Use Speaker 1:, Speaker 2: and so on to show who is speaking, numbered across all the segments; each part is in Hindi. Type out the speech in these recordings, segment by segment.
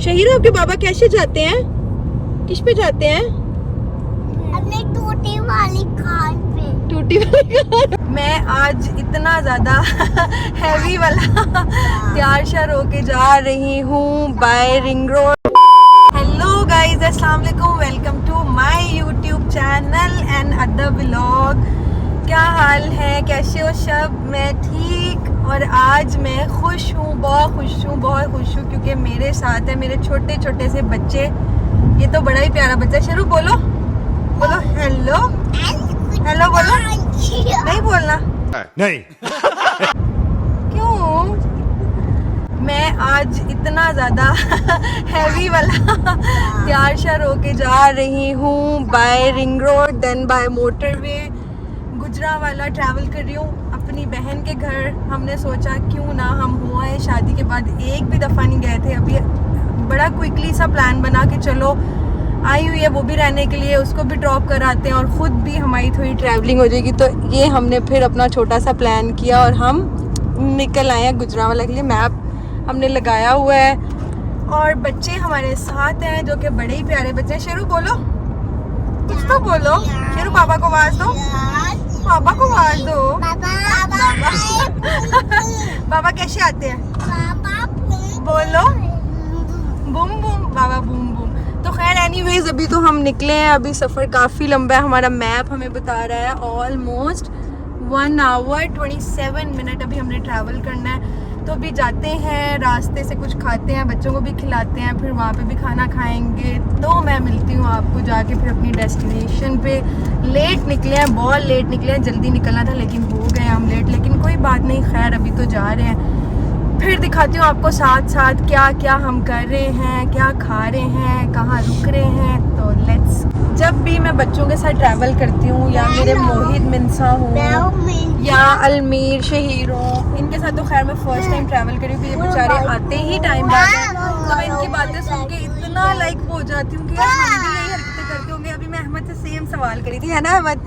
Speaker 1: शहीरा, आपके बाबा कैसे जाते हैं? किस पे जाते हैं?
Speaker 2: अपने टूटी वाली कार पे।
Speaker 1: टूटी वाली कार। मैं आज इतना ज्यादा हैवी वाला तैयार श्यार होके जा रही हूँ by ring road. Hello guys, अस्सलाम वालेकुम, welcome to my YouTube channel and other vlog. क्या हाल है, कैसे हो सब? मैं ठीक। और आज मैं खुश हूँ, बहुत खुश हूँ क्योंकि मेरे साथ है मेरे छोटे छोटे से बच्चे। ये तो बड़ा ही प्यारा बच्चा है। शुरू बोलो बोलो हेलो हेलो बोलो। नहीं बोलना
Speaker 3: नहीं।
Speaker 1: क्यों? मैं आज इतना ज्यादा हैवी वाला तैयार श्यार होके जा रही हूँ by ring road then by motorway. Gujranwala travel कर रही हूँ अपनी बहन के घर। हमने सोचा क्यों ना हम हुआ है शादी के बाद एक भी दफ़ा नहीं गए थे। अभी बड़ा क्विकली सा प्लान बना के चलो आई हुई है वो भी रहने के लिए, उसको भी ड्रॉप कराते हैं और ख़ुद भी हमारी थोड़ी ट्रैवलिंग हो जाएगी। तो ये हमने फिर अपना छोटा सा प्लान किया और हम निकल आए हैं गुजरावाला के लिए। मैप हमने लगाया हुआ है और बच्चे हमारे साथ हैं जो कि बड़े ही प्यारे बच्चे हैं। शेरू बोलो, कुछ तो बोलो। शेरू पापा को आवाज़ दो, पापा को आवाज़ दो। बाबा कैसे आते हैं? बोलो बूम बूम, बाबा बूम बूम। तो खैर एनीवेज अभी तो हम निकले हैं। अभी सफ़र काफ़ी लंबा है। हमारा मैप हमें बता रहा है ऑलमोस्ट 1 आवर 27 मिनट अभी हमने ट्रैवल करना है। तो अभी जाते हैं, रास्ते से कुछ खाते हैं, बच्चों को भी खिलाते हैं, फिर वहाँ पे भी खाना खाएंगे। तो मैं मिलती हूँ आपको जाके फिर अपनी डेस्टिनेशन पे। लेट निकले हैं, बहुत लेट निकले हैं, जल्दी निकलना था लेकिन हो गए हम लेट। लेकिन कोई बात नहीं, खैर अभी तो जा रहे हैं। फिर दिखाती हूँ आपको साथ साथ क्या क्या हम कर रहे हैं, क्या खा रहे हैं, कहाँ रुक रहे हैं। तो लेट्स। जब भी मैं बच्चों के साथ ट्रैवल करती हूँ या मेरे मोहित मिनसा हो या अलमीर शहीर हो, इनके साथ तो खैर मैं फर्स्ट टाइम ट्रैवल करी हूँ। ये बेचारे आते ही टाइम बाद है तो मैं इनकी बातें सुन के इतना लाइक हो जाती हूँ कि यार हम भी यही हरकतें करते होंगे। अभी मैं अहमद से सेम सवाल करी थी, है ना अहमद?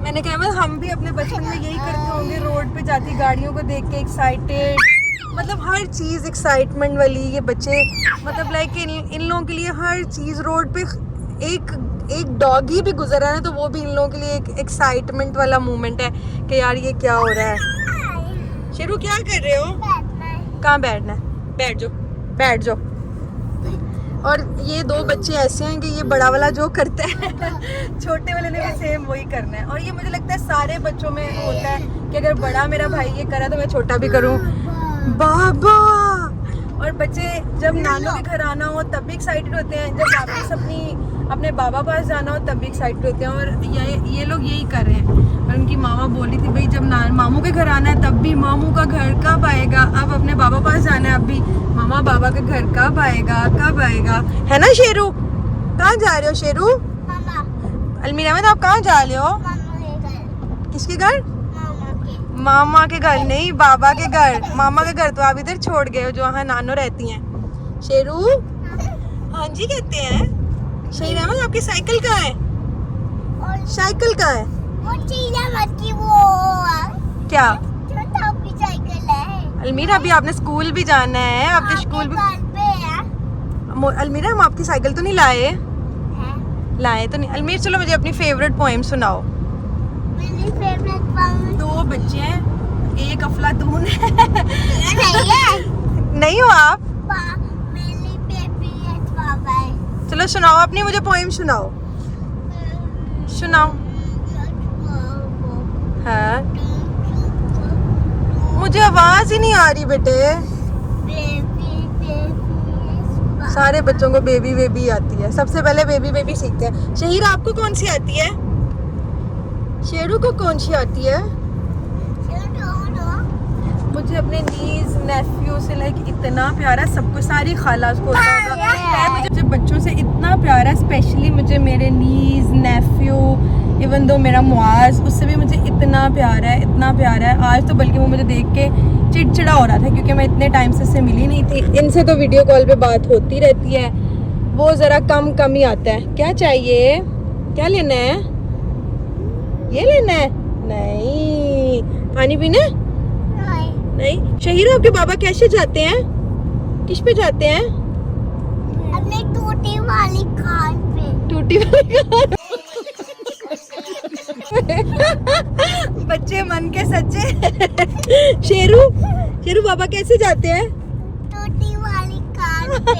Speaker 1: मैंने कहा हम भी अपने बचपन में यही करते होंगे, रोड पे जाती गाड़ियों को देख के एक्साइटेड, मतलब हर चीज़ एक्साइटमेंट वाली। ये बच्चे मतलब लाइक इन लोगों के लिए हर चीज़ रोड पे एक डॉगी भी गुजर रहा है तो वो भी इन लोगों के लिए एक एक्साइटमेंट वाला मोमेंट है कि यार ये क्या हो रहा है। शेरू क्या कर रहे हो? कहाँ बैठना है? बैठ जाओ, बैठ जाओ। और ये दो बच्चे ऐसे हैं कि ये बड़ा वाला जो करता है छोटे वाले ने भी सेम वही करना है। और ये मुझे लगता है सारे बच्चों में होता है कि अगर बड़ा मेरा भाई ये करा तो मैं छोटा भी करूं। बाबा। और बच्चे जब नानों के घर आना हो तब भी एक्साइटेड होते हैं, जब वापस अपने बाबा पास जाना हो तब भी एक्साइटेड होते हैं। और ये लोग यही कर रहे हैं। और उनकी मामा बोली थी भाई जब मामू के घर आना है तब भी मामू का घर कब आएगा, अब अपने बाबा पास जाना है अब भी मामा बाबा के घर कब आएगा, है ना शेरू? कहाँ जा रहे हो शेरू? अलमीरा में, तो आप कहाँ जा रहे हो? किसके घर? मामा के घर नहीं, बाबा के घर। मामा के घर तो आप इधर छोड़ गए हो जो वहाँ नानो रहती हैं। शेरू हाँ जी कहते हैं। शेर अहमद आपकी साइकिल कहाँ है? साइकिल कहाँ है? क्या? अलमीरा अभी आपने स्कूल भी जाना है, आपने स्कूल भी। अलमीरा हम आपकी साइकिल तो नहीं लाए तो नहीं। अलमीर चलो मुझे अपनी फेवरेट पोएम सुनाओ।
Speaker 2: मेरी फेवरेट पोएम।
Speaker 1: दो बच्चे हैं, एक अफलातून है। नहीं हो आप?
Speaker 2: मेरी फेवरेट पापा है।
Speaker 1: चलो सुनाओ अपनी, मुझे पोएम सुनाओ। हाँ मुझे आवाज ही नहीं आ रही बेटे। सारे बच्चों को बेबी बेबी आती है, सबसे पहले बेबी बेबी सीखते हैं। शहीर आपको कौन सी आती है? शेरू को कौन सी आती है? मुझे अपने नीज नेफ्यू से लाइक इतना प्यारा, सबको सारी खालास को मुझे बच्चों से इतना प्यारा, स्पेशली मुझे मेरे नीज नेफ्यू इवन दो मेरा मुआज उससे भी मुझे इतना प्यारा है। आज तो बल्कि वो मुझे देख के चिड़चिड़ा हो रहा था क्योंकि मैं इतने टाइम से इससे मिली नहीं थी। इनसे तो वीडियो कॉल पे बात होती रहती है, वो ज़रा कम ही आता है। क्या चाहिए? क्या लेना है? ये लेना है? नहीं। पानी पीना? नहीं। शहीर आपके बाबा कैसे जाते हैं? किस पे जाते हैं?
Speaker 2: अपने टूटी वाली कार पे।
Speaker 1: टूटी वाली कार। बच्चे मन के सच्चे। शेरू शेरू बाबा कैसे जाते हैं?
Speaker 2: टूटी वाली कार पे।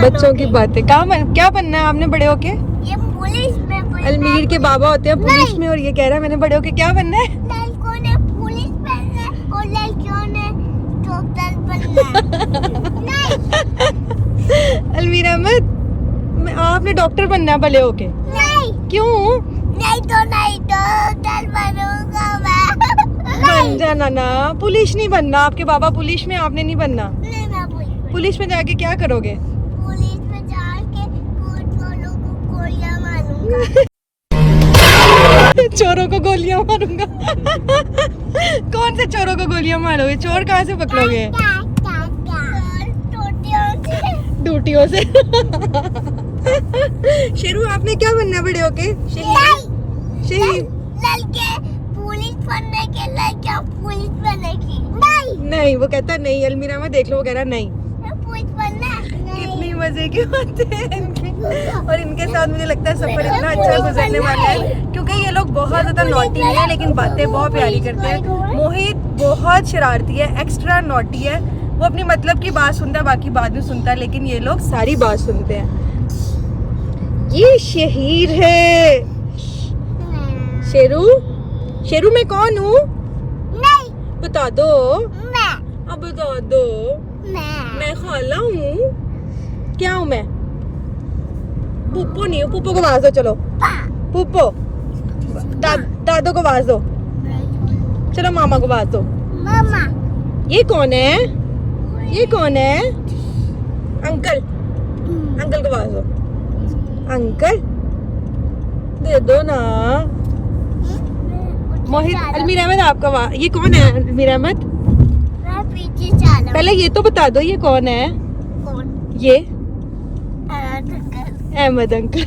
Speaker 1: बच्चों की बातें। क्या बनना है आपने बड़े होके?
Speaker 2: ये पुलिस में बनना है।
Speaker 1: अलमीर के बाबा होते हैं पुलिस में, और ये कह रहा है मैंने बड़े होके क्या बनना है?
Speaker 2: लड़कों ने पुलिस बनना है और लड़कियों ने डॉक्टर बनना है।
Speaker 1: अलमीर अहमद, आपने डॉक्टर बनना है बड़े होके?
Speaker 2: नहीं
Speaker 1: क्यों?
Speaker 2: नहीं तो डॉक्टर बनूंगा मैं।
Speaker 1: बन जाना ना। पुलिस नहीं बनना, आपके बाबा पुलिस में, आपने नहीं बनना।
Speaker 2: नहीं मैं
Speaker 1: पुलिस में जाके क्या करोगे?
Speaker 2: पुलिस में जाके कोर्ट वालों को गोलियां मारूंगा।
Speaker 1: चोरों को गोलियां मारूंगा। कौन से चोरों को गोलियां मारोगे? चोर कहाँ से पकड़ोगे? ड्यूटियों से। शेरू आपने क्या बनना है बड़े होके? शहीद।
Speaker 2: लड़के पुलिस बनने के लड़कियां पुलिस बनेगी।
Speaker 1: नहीं, वो कहता नहीं। अलमीरा में देख लो, वो कह रहा नहीं।
Speaker 2: पुलिस बनना
Speaker 1: कितनी मजे की बातें हैं इनकी। और इनके साथ मुझे लगता है सफर इतना अच्छा गुजरने वाला है, क्योंकि ये लोग बहुत ज्यादा नॉटी हैं लेकिन बातें बहुत प्यारी करते हैं। मोहित बहुत शरारती है, एक्स्ट्रा नॉटी है। वो अपनी मतलब की बात सुनता है, बाकी बाद में सुनता है, लेकिन ये लोग सारी बात सुनते हैं। ये शहीद है। शेरू शेरू मैं कौन हूँ?
Speaker 2: नहीं
Speaker 1: बता दो।
Speaker 2: मैं
Speaker 1: अब बता दो। मैं खाला हूँ। क्या हूँ मैं? पुप्पो नहीं हूँ। पुप्पो को आवाज दो। चलो पुप्पो। दादो को आवाज दो। चलो मामा को आवाज दो।
Speaker 2: मामा।
Speaker 1: ये कौन है? ये कौन है? अंकल। अंकल को आवाज दो। अंकल दे दो ना। मोहित अलमीर अहमद आपका ये कौन है? अलमीर अहमद
Speaker 2: मैं पीछे चला।
Speaker 1: पहले ये तो बता दो, ये कौन है?
Speaker 2: कौन?
Speaker 1: ये
Speaker 2: अंकल।
Speaker 1: अहमद अंकल।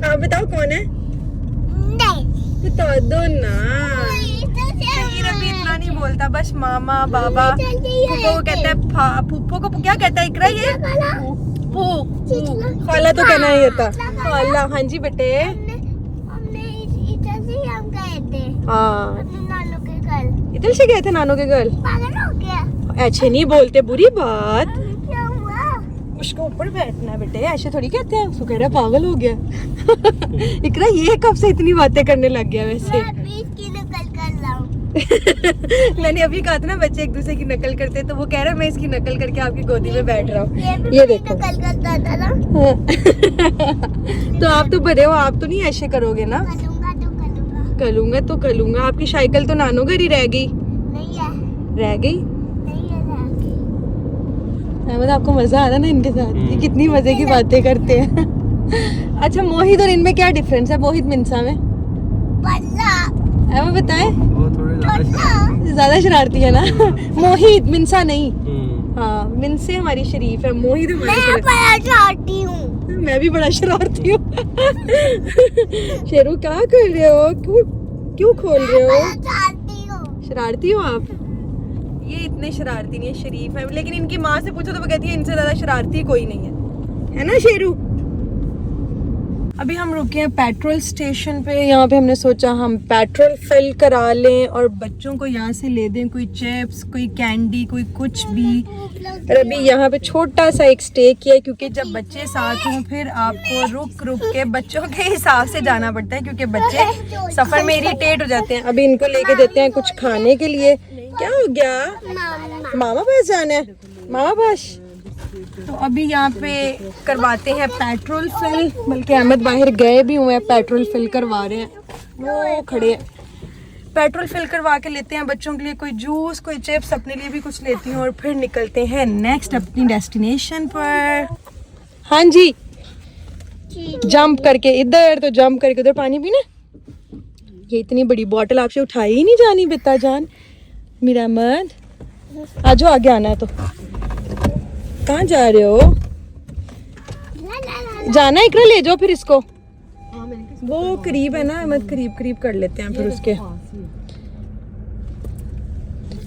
Speaker 1: आप बताओ कौन है?
Speaker 2: नहीं
Speaker 1: बता दो ना। शहीद अभी इतना नहीं बोलता, बस मामा बाबा। फूफो को कहता है फूफो को क्या कहता है इकरा? ये फू। खाला तो कहना नहीं होता। खाला। हाँ जी बेटे।
Speaker 2: हमने इधर से हम गए थे
Speaker 1: हाँ,
Speaker 2: अपने नानू के घर।
Speaker 1: इधर से गए थे नानू के घर।
Speaker 2: पागल हो गया?
Speaker 1: ऐसे नहीं बोलते, बुरी बात।
Speaker 2: क्या हुआ?
Speaker 1: उसको ऊपर बैठना है बेटे, ऐसे थोड़ी कहते हैं। उसको कह रहा है पागल हो गया। इकरा ये कब से इतनी बातें करने लग गया वैसे?
Speaker 2: मैं बीच की नकल कर रहा हूँ।
Speaker 1: मैंने अभी कहा था ना बच्चे एक दूसरे की नकल करते हैं, तो वो कह रहा है मैं इसकी नकल करके आपकी गोदी में बैठ रहा हूँ। ये देखो।
Speaker 2: नकल करता था ना।
Speaker 1: तो आप तो बड़े हो, आप तो नहीं ऐसे करोगे ना?
Speaker 2: करूँगा तो करूँगा।
Speaker 1: करूंगा तो करूंगा। आपकी साइकिल तो नानू घर ही रह गई।
Speaker 2: नहीं है
Speaker 1: रह गई।
Speaker 2: नहीं है राखी।
Speaker 1: अहमद आपको मजा आ रहा ना इनके साथ? ये कितनी मजे की बातें करते हैं। अच्छा मोहित और इनमें क्या डिफरेंस है? मोहित मिंसा में
Speaker 2: बल्ला
Speaker 1: अहमद बताए।
Speaker 3: वो थोड़े
Speaker 2: बल्ला।
Speaker 1: ज्यादा शरारती है ना। मोहित मिंसा नहीं। हाँ, मिनसे हमारी शरीफ है, मोहित हमारी
Speaker 2: मैं
Speaker 1: शरीफ।
Speaker 2: बड़ा चाहती हूँ।
Speaker 1: मैं भी बड़ा शरारती हूँ। शेरू क्या कर रहे हो? क्यों खोल रहे हो?
Speaker 2: बड़ा चाहती हूँ।
Speaker 1: शरारती हो आप? ये इतने शरारती नहीं है, शरीफ है। लेकिन इनकी माँ से पूछो तो वो कहती है इनसे ज्यादा शरारती कोई नहीं है ना शेरू? अभी हम रुके हैं पेट्रोल स्टेशन पे। यहाँ पे हमने सोचा हम पेट्रोल फिल करा लें और बच्चों को यहाँ से ले दें, कोई चिप्स, कोई कैंडी, कोई कुछ भी। और अभी यहाँ पे छोटा सा एक स्टे किया है, क्योंकि जब बच्चे साथ हों फिर आपको रुक रुक के बच्चों के हिसाब से जाना पड़ता है, क्योंकि बच्चे सफर में इरिटेट हो जाते हैं। अभी इनको लेके देते हैं कुछ खाने के लिए। क्या हो गया? मामा पास जाना है? मामा पास। तो अभी यहाँ पे करवाते हैं पेट्रोल फिल, बल्कि अहमद बाहर गए भी हुए हैं, पेट्रोल फिल करवा रहे हैं, वो खड़े हैं। पेट्रोल फिल करवा के लेते हैं बच्चों के लिए कोई जूस, कोई चिप्स, अपने लिए भी कुछ लेती हूँ और फिर निकलते हैं नेक्स्ट अपनी डेस्टिनेशन पर। हाँ जी, जंप करके इधर तो जंप करके उधर। पानी पीना? ये इतनी बड़ी बोतल आपसे उठाई ही नहीं जानी बिता जान। मेरा अहमद आ जाओ, आगे आना है तो। कहाँ जा रहे हो? जाना इकरा, ले जाओ फिर इसको। वो करीब है ना अहमद, करीब करीब कर लेते हैं फिर उसके।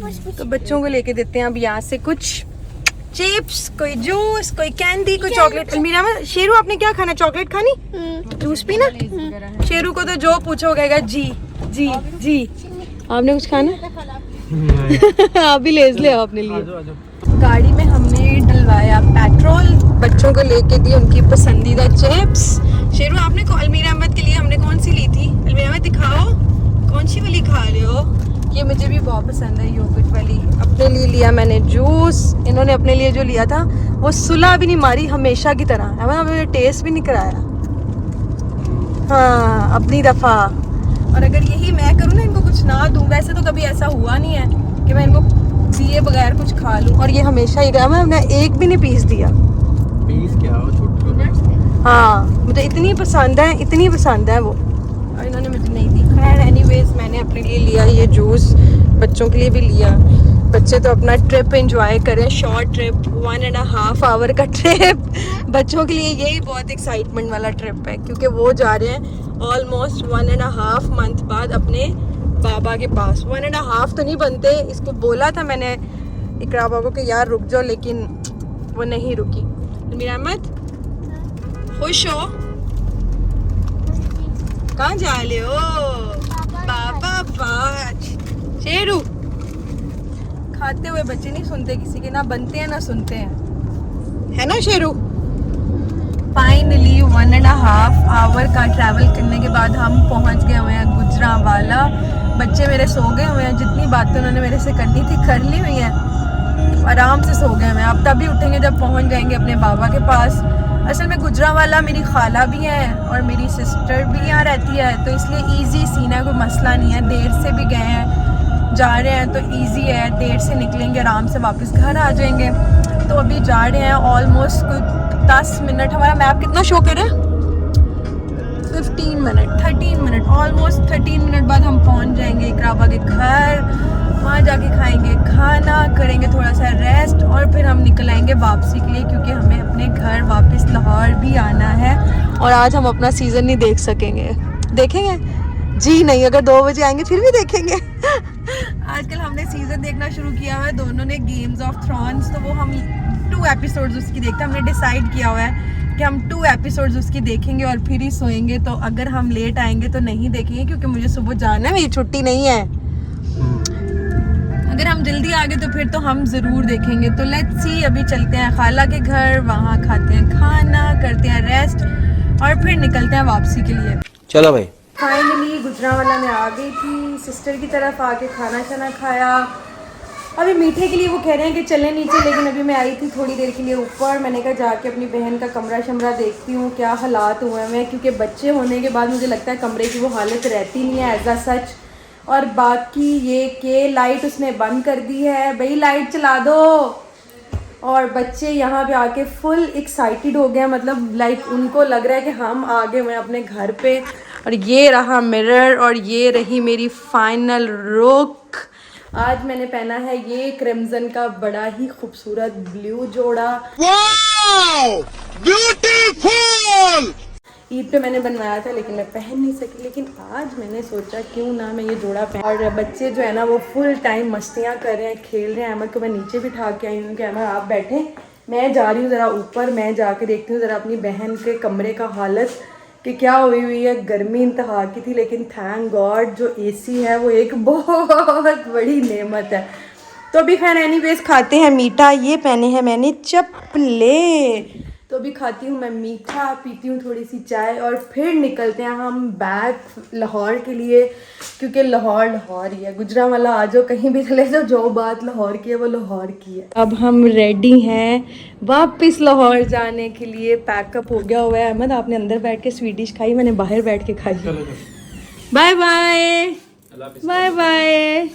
Speaker 1: तो बच्चों को लेके देते हैं अब यहाँ से कुछ चिप्स, कोई जूस, कोई कैंडी, कोई चॉकलेट। अलमीरा में शेरू आपने क्या खाना, चॉकलेट खानी, जूस पीना? शेरू को तो जो पूछो कहेगा जी जी जी। आपने कुछ खाना? आप भी लेज ले आओ अपने लिए। गाड़ी में हमने डलवाया पेट्रोल, बच्चों को लेके दी उनकी पसंदीदा चिप्स। शेरू आपने अलमीरा अहमद के लिए हमने कौन सी ली थी? अलमीरा अहमद दिखाओ कौन सी वाली खा रहे हो? ये मुझे भी बहुत पसंद है, योगर्ट वाली। अपने लिए लिया मैंने जूस, इन्होंने अपने लिए जो लिया था वो सुलह भी नहीं मारी, हमेशा की तरह हमें टेस्ट भी नहीं कराया। हाँ अपनी दफ़ा। और अगर यही मैं करूँ ना, इनको कुछ ना दूँ, वैसे तो कभी ऐसा हुआ नहीं है कि मैं इनको दिए बगैर कुछ खा लूँ, और ये हमेशा ही गया, मैंने एक भी नहीं पीस दिया।
Speaker 3: पीस क्या हो, छोटे?
Speaker 1: हाँ मुझे इतनी पसंद है, इतनी पसंद है वो, और इन्होंने मुझे नहीं दी। खैर एनीवेज मैंने अपने लिए लिया ये जूस, बच्चों के लिए भी लिया। बच्चे तो अपना ट्रिप एंजॉय करें, शॉर्ट ट्रिप, 1.5 आवर का ट्रिप। बच्चों के लिए यही बहुत एक्साइटमेंट वाला ट्रिप है, क्योंकि वो जा रहे हैं ऑलमोस्ट 1.5 मंथ बाद अपने बाबा के पास। 1.5 तो नहीं बनते, इसको बोला था मैंने इकरा बाबा को यार रुक जाओ, लेकिन वो नहीं रुकी। अलमीरा अहमद खुश हो? कहाँ जा रहे हो? बाबा पास। शेरू खाते हुए बच्चे नहीं सुनते किसी के, ना बनते हैं ना सुनते हैं, है ना शेरू? फाइनली 1.5 आवर का ट्रैवल करने के बाद हम पहुंच गए हुए हैं गुजरांवाला। बच्चे मेरे सो गए हुए हैं, जितनी बातें उन्होंने मेरे से करनी थी कर ली हुई हैं, आराम से सो गए हुए हैं। अब तभी उठेंगे जब पहुंच जाएंगे अपने बाबा के पास। असल में गुजरांवाला मेरी खाला भी है और मेरी सिस्टर भी यहाँ रहती है, तो इसलिए ईजी सीन है, कोई मसला नहीं है। देर से भी गए हैं, जा रहे हैं तो ईजी है, देर से निकलेंगे आराम से वापस घर आ जाएंगे। तो अभी जा रहे हैं ऑलमोस्ट कुछ 10 मिनट, हमारा मैप कितना शो कर रहा है? 13 मिनट, ऑलमोस्ट 13 मिनट बाद हम पहुंच जाएंगे इकराबा के घर। वहाँ जाके खाएंगे खाना, करेंगे थोड़ा सा रेस्ट, और फिर हम निकल आएंगे वापसी के लिए, क्योंकि हमें अपने घर वापस लाहौर भी आना है। और आज हम अपना सीज़न नहीं देख सकेंगे, देखेंगे जी नहीं, अगर 2 बजे आएंगे फिर भी देखेंगे। आजकल हमने सीज़न देखना शुरू किया हुआ है, दोनों ने गेम्स ऑफ थ्रोन्स, तो वो हम 2 एपिसोड्स उसकी देखते हैं। हमने डिसाइड किया हुआ है कि हम 2 एपिसोड्स उसकी देखेंगे और फिर ही सोएंगे। तो अगर हम लेट आएंगे तो नहीं देखेंगे, क्योंकि मुझे सुबह जाना है, मेरी छुट्टी नहीं है। अगर हम जल्दी आ गए तो फिर तो हम ज़रूर देखेंगे। तो लेट्स सी, अभी चलते हैं खाला के घर, वहाँ खाते हैं खाना, करते हैं रेस्ट, और फिर निकलते हैं वापसी के लिए।
Speaker 3: चलो भाई।
Speaker 1: फाइनली गुजरांवाला में आ गई थी, सिस्टर की तरफ आके खाना शाना खाया। अभी मीठे के लिए वो कह रहे हैं कि चलें नीचे, लेकिन अभी मैं आई थी थोड़ी देर के लिए ऊपर। मैंने कहा जाके अपनी बहन का कमरा शमरा देखती हूँ क्या हालात हुए हैं, क्योंकि बच्चे होने के बाद मुझे लगता है कमरे की वो हालत रहती नहीं है एज अ सच। और बाकी ये कि लाइट उसने बंद कर दी है, भाई लाइट चला दो। और बच्चे यहाँ पे आके फुल एक्साइटेड हो गए, मतलब लाइक उनको लग रहा है कि हम आ गए हुए अपने घर पे। और ये रहा मिरर, और ये रही मेरी फाइनल लुक। आज मैंने पहना है ये क्रिम्सन का बड़ा ही खूबसूरत ब्लू जोड़ा। Wow beautiful! ईद पे मैंने बनवाया था लेकिन मैं पहन नहीं सकी, लेकिन आज मैंने सोचा क्यों ना मैं ये जोड़ा पहन। और बच्चे जो है ना वो फुल टाइम मस्तियाँ कर रहे हैं, खेल रहे हैं। अहमद को मैं नीचे बिठा के आई हूँ कि अहमद आप बैठे, मैं जा रही हूँ ज़रा ऊपर, मैं जाके देखती हूँ ज़रा अपनी बहन के कमरे का हालत कि क्या हुई है। गर्मी इंतहा की थी, लेकिन थैंक गॉड जो एसी है वो एक बहुत बड़ी नेमत है। तो अभी खैर एनीवेज खाते हैं मीठा। ये पहने हैं मैंने चप्पलें, तो अभी खाती हूँ मैं मीठा, पीती हूँ थोड़ी सी चाय, और फिर निकलते हैं हम बैक लाहौर के लिए, क्योंकि लाहौर लाहौर ही है। गुजरांवाला आ जाओ, कहीं भी चले जाओ, जो बात लाहौर की है वो लाहौर की है। अब हम रेडी हैं वापस लाहौर जाने के लिए, पैकअप हो गया हुआ है। अहमद आपने अंदर बैठ के स्वीट डिश खाई, मैंने बाहर बैठ के खाई। Bye bye bye bye.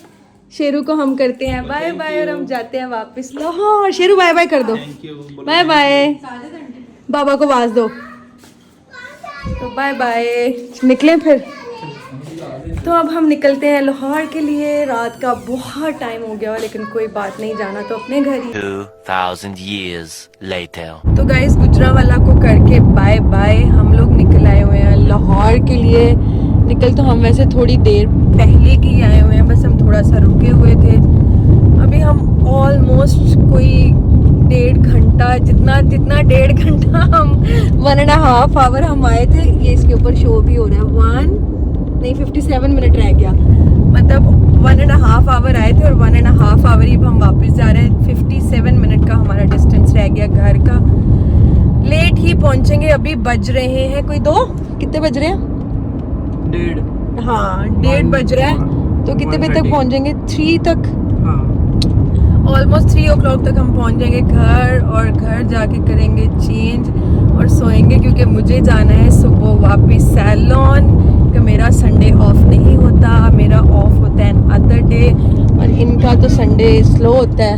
Speaker 1: Sheru को हम करते हैं बाय बाय और हम जाते हैं वापस लाहौर। शेरू बाय बाय कर दो, बाय बाय। बाबा को आवाज दो, तो बाय बाय। निकले फिर। तो अब हम निकलते हैं लाहौर के लिए। रात का बहुत टाइम हो गया, लेकिन कोई बात नहीं, जाना तो अपने घर ही।
Speaker 4: 2000 years later.
Speaker 1: तो गाइस गुजरांवाला को करके बाय बाय, हम लोग निकल आए हुए हैं लाहौर के लिए। निकल तो हम वैसे थोड़ी देर पहले की आए हुए हैं, बस हम थोड़ा सा रुके हुए थे अभी हम ऑलमोस्ट कोई 1.5 घंटा जितना 1.5 घंटा हम 1.5 आवर हम आए थे। ये इसके ऊपर शो भी हो रहा है 57 मिनट रह गया, मतलब 1.5 आवर आए थे और 1.5 आवर ही हम वापस जा रहे हैं। 57 मिनट का हमारा डिस्टेंस रह गया घर का। लेट ही पहुंचेंगे, अभी बज रहे हैं कोई 2, कितने बज रहे हैं?
Speaker 3: 1:30।
Speaker 1: हाँ 1:30 बज रहा है। तो कितने बजे तक पहुंचेंगे? 3 तक,
Speaker 3: हाँ
Speaker 1: ऑलमोस्ट 3 o'clock तक हम पहुंच जाएंगे घर, और घर जाके करेंगे चेंज और सोएंगे, क्योंकि मुझे जाना है सुबह वापस सैलून। कि मेरा संडे ऑफ नहीं होता, मेरा ऑफ होता है अदर डे, और इनका तो संडे स्लो होता है,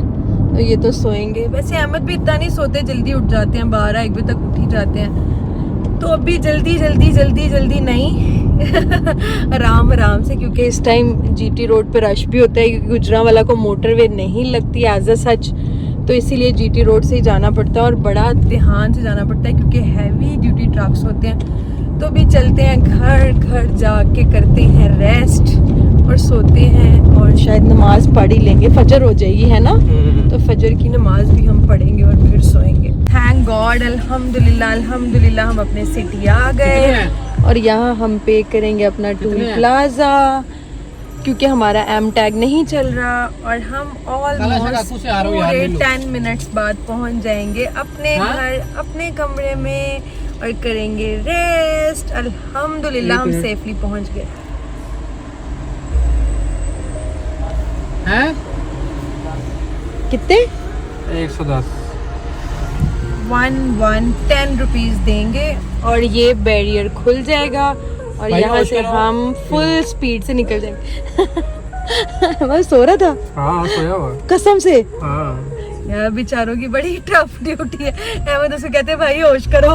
Speaker 1: तो ये तो सोएंगे। वैसे अहमद भी इतना नहीं सोते, जल्दी उठ जाते हैं, 12-1 बजे तक उठ ही जाते हैं। तो अभी जल्दी नहीं आराम आराम से, क्योंकि इस टाइम जीटी रोड पे रश भी होता है, क्योंकि गुजरांवाला को मोटरवे नहीं लगती एज अ सच, तो इसीलिए जीटी रोड से ही जाना पड़ता है और बड़ा ध्यान से जाना पड़ता है, क्योंकि हैवी ड्यूटी ट्रक्स होते हैं। तो भी चलते हैं घर जाके करते हैं रेस्ट और सोते हैं, और शायद नमाज पढ़ ही लेंगे, फजर हो जाएगी है ना, तो फजर की नमाज भी हम पढ़ेंगे और फिर सोएंगे। थैंक गॉड, अल्हम्दुलिल्लाह हम अपने सिटी आ गए, और यहाँ हम पे करेंगे अपना टूल प्लाजा, क्योंकि हमारा एम टैग नहीं चल रहा, और हम ऑलमोस्ट पूरे 10 मिनट्स बाद पहुँच जाएंगे अपने घर, अपने कमरे में, और करेंगे रेस्ट। अल्हम्दुलिल्लाह हम सेफली पहुँच गए।
Speaker 3: हैं?
Speaker 1: कितने?
Speaker 3: 110।
Speaker 1: 10 रुपीज देंगे और ये बैरियर खुल जाएगा, और यहाँ से हम फुल स्पीड से निकल जाएंगे। मैं सो रहा था।
Speaker 3: हाँ सोया हुआ।
Speaker 1: कसम से।
Speaker 3: हाँ
Speaker 1: यार बेचारों की बड़ी टफ ड्यूटी है, अहमद उसे कहते हैं भाई होश करो।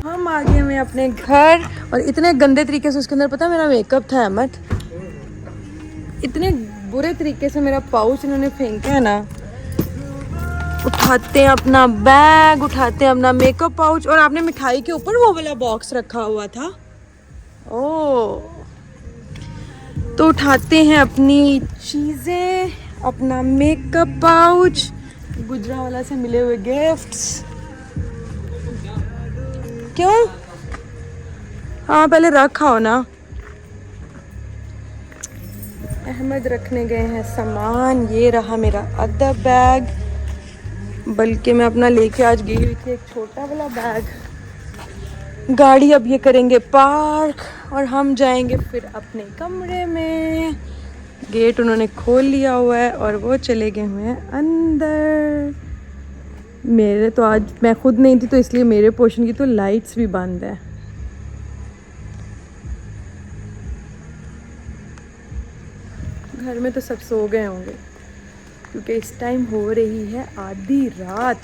Speaker 1: हम आ गए मैं अपने घर, और इतने गंदे तरीके से उसके अंदर, पता है मेरा मेकअप था अहमद, इतने बुरे तरीके से मेरा पाउच इन्होंने फेंका है ना। उठाते हैं अपना बैग, उठाते हैं अपना मेकअप पाउच, और आपने मिठाई के ऊपर वो वाला बॉक्स रखा हुआ था। ओह, तो उठाते हैं अपनी चीज़ें, अपना मेकअप पाउच, गुजरांवाला से मिले हुए गिफ्ट्स। क्यों? हाँ पहले रखा हो ना। अहमद रखने गए हैं सामान, ये रहा मेरा अदर बैग, बल्कि मैं अपना लेके आज गई हुई थी एक छोटा वाला बैग। गाड़ी अब ये करेंगे पार्क, और हम जाएंगे फिर अपने कमरे में। गेट उन्होंने खोल लिया हुआ है और वो चले गए हुए हैं अंदर। मेरे तो आज मैं खुद नहीं थी, तो इसलिए मेरे पोर्शन की तो लाइट्स भी बंद है। घर में तो सब सो गए होंगे, क्योंकि इस टाइम हो रही है आधी रात।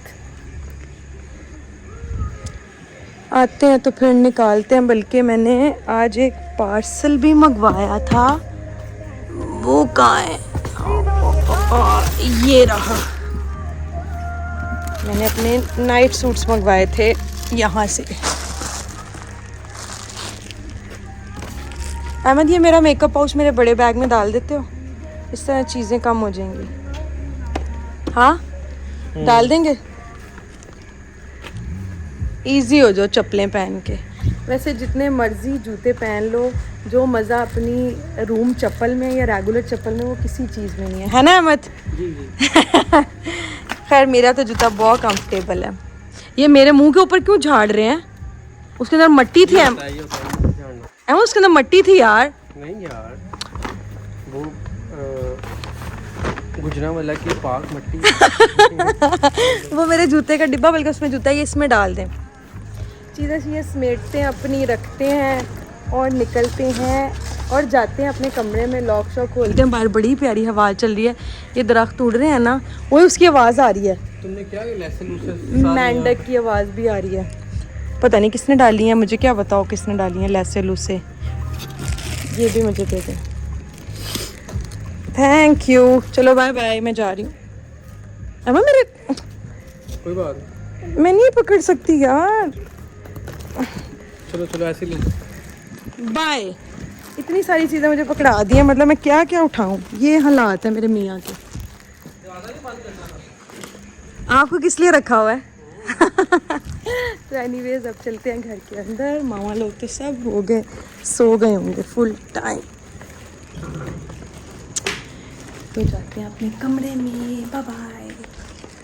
Speaker 1: आते हैं तो फिर निकालते हैं, बल्कि मैंने आज एक पार्सल भी मंगवाया था, वो कहाँ है? ये रहा। मैंने अपने नाइट सूट्स मंगवाए थे यहाँ से। अहमद ये मेरा मेकअप पाउच मेरे बड़े बैग में डाल देते हो, इस तरह चीज़ें कम हो जाएंगी। हाँ डाल देंगे, इजी हो जाओ चप्पलें पहन के। वैसे जितने मर्जी जूते पहन लो, जो मज़ा अपनी रूम चप्पल में या रेगुलर चप्पल में वो किसी चीज़ में नहीं है ना अहमद? खैर मेरा तो जूता बहुत कंफर्टेबल है। ये मेरे मुंह के ऊपर क्यों झाड़ रहे हैं? उसके अंदर मट्टी थी अहमद, उसके अंदर मट्टी थी यार।
Speaker 3: नहीं यार, वो गुजरांवाला की पाक मट्टी।
Speaker 1: वो मेरे जूते का डिब्बा, बल्कि उसमें जूता ये इसमें डाल दें। चीज़ें समेटते हैं अपनी, रखते हैं और निकलते हैं और जाते हैं अपने कमरे में। लॉक शॉक खोलते हैं, बाहर बड़ी प्यारी हवा चल रही है, ये दरख्त उड़ रहे हैं ना, वो उसकी आवाज़ आ रही है।
Speaker 3: तुमने क्या
Speaker 1: मेंढक की आवाज़ भी आ रही है, पता नहीं किसने डाली है, मुझे क्या बताओ किसने डाली है लैसे लूसे। ये भी मुझे दे दें, थैंक यू। चलो बाय बाय, मैं जा रही हूँ। अम्मा मेरे
Speaker 3: कोई बात
Speaker 1: मैं नहीं पकड़ सकती यार।
Speaker 3: चलो चलो ऐसे ले
Speaker 1: बाय। इतनी सारी चीज़ें मुझे पकड़ा दी हैं, मतलब मैं क्या क्या उठाऊं, ये हालात है मेरे मियाँ के। आपको किस लिए रखा हुआ है? तो एनीवेज अब चलते हैं घर के अंदर। मामा लोग तो सब हो गए, सो गए होंगे फुल टाइम। तो जाते हैं अपने कमरे में। Bye bye.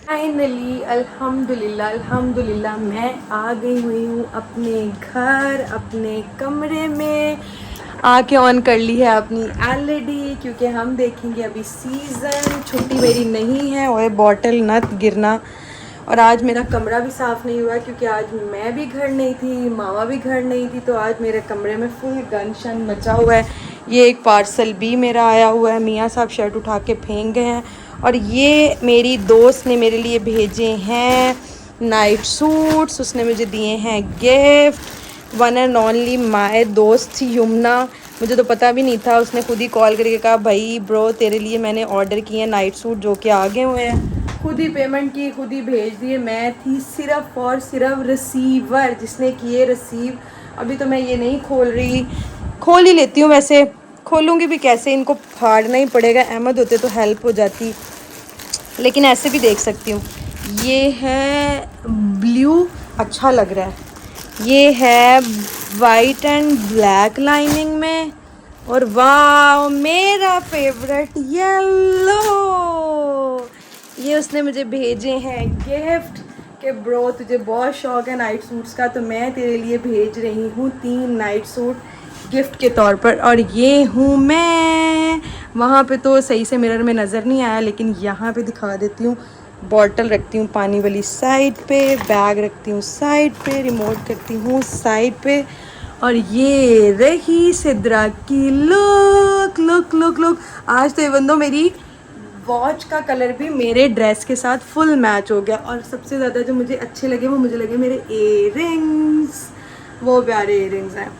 Speaker 1: फाइनली अल्हम्दुलिल्लाह मैं आ गई हुई हूँ अपने घर, अपने कमरे में। आके ऑन कर ली है अपनी एलईडी, क्योंकि हम देखेंगे अभी सीज़न। छुट्टी मेरी नहीं है, और बॉटल नत गिरना। और आज मेरा कमरा भी साफ़ नहीं हुआ, क्योंकि आज मैं भी घर नहीं थी, मामा भी घर नहीं थी। तो आज मेरे कमरे में फुल गन शन मचा हुआ है। ये एक पार्सल भी मेरा आया हुआ है, मियाँ साहब शर्ट उठा के फेंक गए हैं। और ये मेरी दोस्त ने मेरे लिए भेजे हैं नाइट सूट्स, उसने मुझे दिए हैं gift. One and only my दोस्त थी यमुना, मुझे तो पता भी नहीं था, उसने खुद ही कॉल करके कहा भाई ब्रो तेरे लिए मैंने ऑर्डर किए हैं नाइट सूट, जो कि आ गए हुए हैं। खुद ही पेमेंट की, खुद ही भेज दिए। मैं थी सिर्फ और सिर्फ रिसीवर, जिसने किए रिसीव। अभी तो मैं ये नहीं खोल रही, खोल ही लेती हूँ। वैसे खोलूँगी भी कैसे, इनको फाड़ना ही पड़ेगा। अहमद होते तो हेल्प हो जाती, लेकिन ऐसे भी देख सकती हूँ। ये है ब्लू, अच्छा लग रहा है। ये है वाइट एंड ब्लैक लाइनिंग में, और वाह मेरा फेवरेट येलो। ये उसने मुझे भेजे हैं गिफ्ट कि ब्रो तुझे बहुत शौक है नाइट सूट्स का, तो मैं तेरे लिए भेज रही हूँ 3 नाइट सूट गिफ्ट के तौर पर। और ये हूँ मैं। वहाँ पे तो सही से मिरर में नज़र नहीं आया, लेकिन यहाँ पे दिखा देती हूँ। बॉटल रखती हूँ पानी वाली साइड पे, बैग रखती हूँ साइड पे, रिमोट करती हूँ साइड पे। और ये रही सिद्रा की लुक लुक लुक लुक। आज तो इवन दो मेरी वॉच का कलर भी मेरे ड्रेस के साथ फुल मैच हो गया। और सबसे ज़्यादा जो मुझे अच्छे लगे वो मुझे लगे मेरे इयररिंग्स, वो प्यारे इयररिंग्स हैं।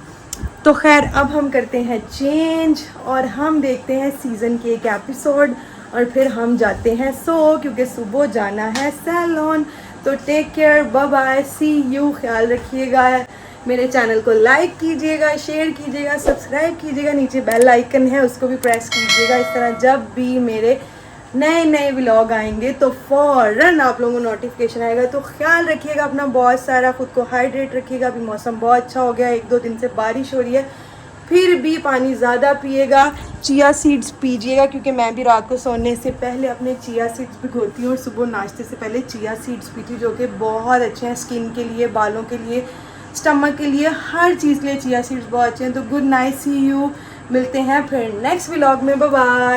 Speaker 1: तो खैर अब हम करते हैं चेंज, और हम देखते हैं सीज़न के एक एपिसोड, और फिर हम जाते हैं सो, क्योंकि सुबह जाना है सैलून। तो take care, bye bye, see you. ख्याल रखिएगा, मेरे चैनल को लाइक कीजिएगा, शेयर कीजिएगा, सब्सक्राइब कीजिएगा। नीचे बेल आइकन है, उसको भी प्रेस कीजिएगा। इस तरह जब भी मेरे नए नए व्लॉग आएंगे तो फ़ौरन आप लोगों को नोटिफिकेशन आएगा। तो ख्याल रखिएगा अपना बहुत सारा, ख़ुद को हाइड्रेट रखिएगा। अभी मौसम बहुत अच्छा हो गया है, 1-2 दिन से बारिश हो रही है, फिर भी पानी ज़्यादा पिएगा। चिया सीड्स पीजिएगा, क्योंकि मैं भी रात को सोने से पहले अपने चिया सीड्स भिगोती हूँ, और सुबह नाश्ते से पहले चिया सीड्स पीती हूँ, जो कि बहुत अच्छे हैं स्किन के लिए, बालों के लिए, स्टमक के लिए, हर चीज़ के लिए चिया सीड्स बहुत अच्छे हैं। तो गुड नाइट, सी यू। मिलते हैं फिर नेक्स्ट व्लॉग में, बाय बाय।